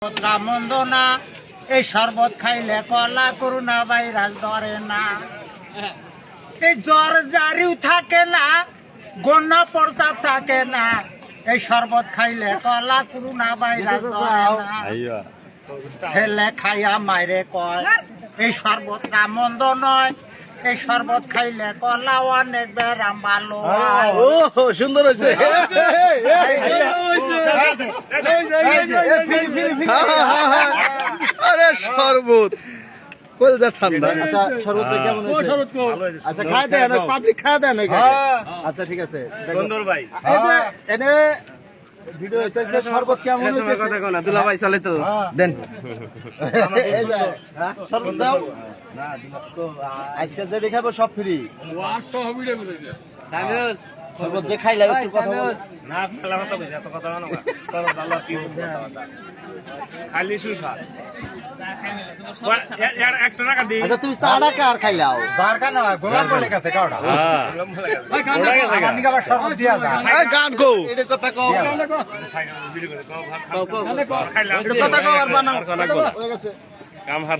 মন্দ না, এই শরবত খাইলে কলা করোনা ভাইরাস ধরে না, এই জ্বর জারিও থাকে না, গন্না প্রসাব থাকে না, এই শরবত খাইলে কলা করোনা ভাইরাস ধরে না। ছেলে খাইয়া মাইরে কয় এই শরবতটা মন্দ নয়, এই শরবত খাইলে কলা অনেক বেরাম ভালো হয়। ও সুন্দর হয়েছে। আরে শরবত কলজা ঠান্ডা। আচ্ছা শরবত কেমন হয়েছে? আচ্ছা খায় দেন, পাবলিক খায় দেন। আচ্ছা ঠিক আছে সুন্দর ভাই। এনে ভিডিও হইতেছে শরবত কেমন হয়েছে? কথা কও না, দুলা ভাই চলে তো দেন। শরবত দাও। আজকে যে খাবো সব ফ্রি। শরবত যে খাইলা একটু কথা বল না। খেলা কথা বলি, এত কথা না। তোর ভালো কি খালি সুস্বাদ। यार একটা টাকা দি। আচ্ছা তুমি চাটা কার খাইলাও? দরকার না, গোলাম বলে কাছে কাওড়া। হ্যাঁ ভাই গান আমাদি কাবার শরবত দিয়া যা। এই গান কও, এটা কথা কও। ভিডিও করে কও, খাইলাম। এটা কথা কও আর বানাও। হয়ে গেছে কাম হার।